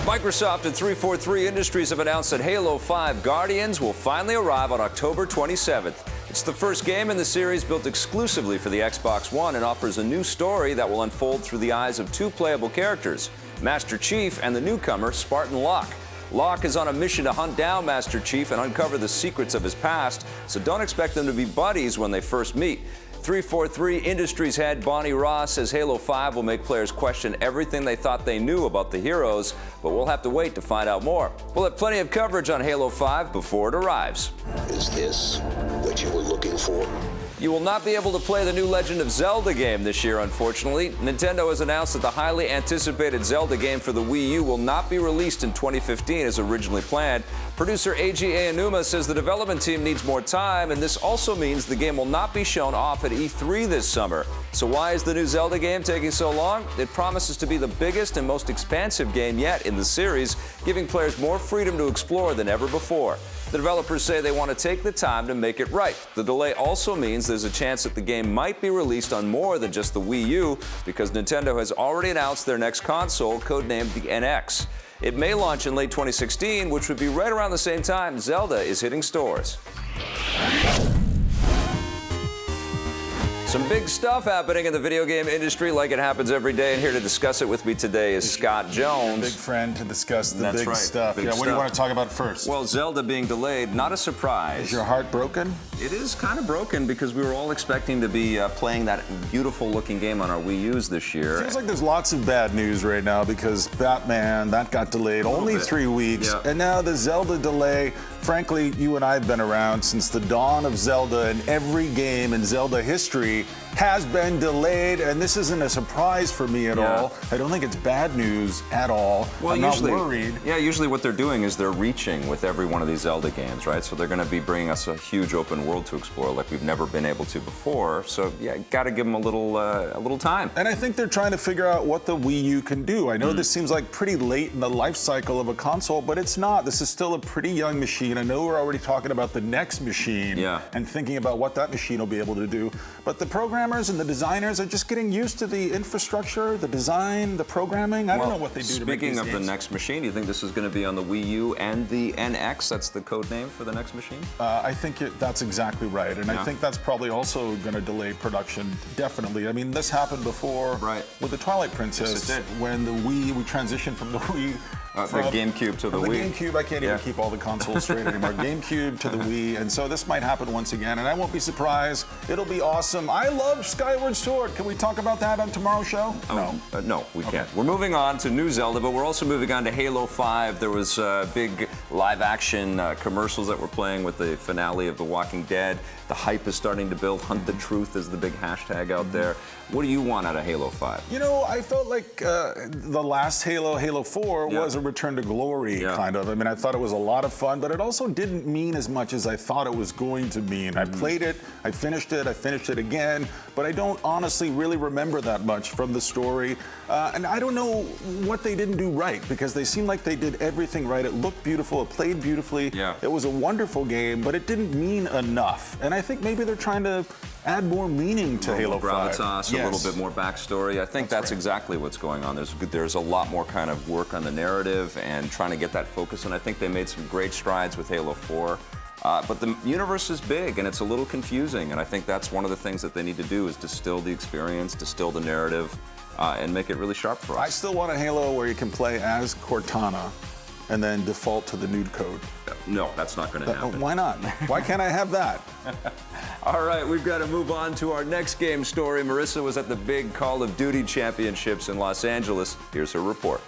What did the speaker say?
Microsoft and 343 Industries have announced that Halo 5 Guardians will finally arrive on October 27th. It's the first game in the series built exclusively for the Xbox One and offers a new story that will unfold through the eyes of two playable characters, Master Chief and the newcomer, Spartan Locke. Locke is on a mission to hunt down Master Chief and uncover the secrets of his past, so don't expect them to be buddies when they first meet. 343 Industries head Bonnie Ross says Halo 5 will make players question everything they thought they knew about the heroes, but we'll have to wait to find out more. We'll have plenty of coverage on Halo 5 before it arrives. Is this what you were looking for? You will not be able to play the new Legend of Zelda game this year, unfortunately. Nintendo has announced that the highly anticipated Zelda game for the Wii U will not be released in 2015 as originally planned. Producer Eiji Aonuma says the development team needs more time, and this also means the game will not be shown off at E3 this summer. So why is the new Zelda game taking so long? It promises to be the biggest and most expansive game yet in the series, giving players more freedom to explore than ever before. The developers say they want to take the time to make it right. The delay also means there's a chance that the game might be released on more than just the Wii U, because Nintendo has already announced their next console, codenamed the NX. It may launch in late 2016, which would be right around the same time Zelda is hitting stores. Some big stuff happening in the video game industry like it happens every day, and here to discuss it with me today is Scott Jones. Big friend to discuss the That's big right, stuff. big What do you stuff. want to talk about first? Well, Zelda being delayed, not a surprise. Is your heart broken? It is kind of broken because we were all expecting to be playing that beautiful-looking game on our Wii U's this year. Feels like there's lots of bad news right now because Batman, that got delayed only bit. 3 weeks. Yeah. And now the Zelda delay. Frankly, you and I have been around since the dawn of Zelda, and every game in Zelda history has been delayed, and this isn't a surprise for me at all. I don't think it's bad news at all. Well, I'm usually, not worried. Yeah, usually what they're doing is they're reaching with every one of these Zelda games, right? So they're going to be bringing us a huge open world to explore like we've never been able to before. So yeah, got to give them a little time. And I think they're trying to figure out what the Wii U can do. I know this seems like pretty late in the life cycle of a console, but it's not. This is still a pretty young machine. I know we're already talking about the next machine and thinking about what that machine will be able to do. But the programmers and the designers are just getting used to the infrastructure, the design, the programming. I don't know what they do to make these Speaking of games. the next machine, do you think this is going to be on the Wii U and the NX? That's the code name for the next machine? I think that's exactly right. And I think that's probably also going to delay production, definitely. I mean, this happened before with the Twilight Princess. Yes, it did. When the Wii, we transitioned from the Wii. The GameCube to the Wii. GameCube, I can't even keep all the consoles straight anymore. GameCube to the Wii, and so this might happen once again, and I won't be surprised. It'll be awesome. I love Skyward Sword. Can we talk about that on tomorrow's show? No, we can't. We're moving on to new Zelda, but we're also moving on to Halo 5. There was big live-action commercials that were playing with the finale of The Walking Dead. The hype is starting to build. Hunt the Truth is the big hashtag out there. What do you want out of Halo 5? You know, I felt like the last Halo, Halo 4, was a return to glory, kind of. I mean, I thought it was a lot of fun, but it also didn't mean as much as I thought it was going to mean. I played it, I finished it again, but I don't honestly really remember that much from the story. And I don't know what they didn't do right, because they seemed like they did everything right. It looked beautiful, it played beautifully. It was a wonderful game, but it didn't mean enough. And I think maybe they're trying to add more meaning to Halo 5. Gravitas, a little bit more backstory. I think that's exactly what's going on. There's a lot more kind of work on the narrative and trying to get that focus, and I think they made some great strides with Halo 4. But the universe is big, and it's a little confusing, and I think that's one of the things that they need to do is distill the experience, distill the narrative, and make it really sharp for us. I still want a Halo where you can play as Cortana and then default to the nude code. No, that's not going to happen. Why not? Why can't I have that? All right, we've got to move on to our next game story. Marissa was at the big Call of Duty Championships in Los Angeles. Here's her report.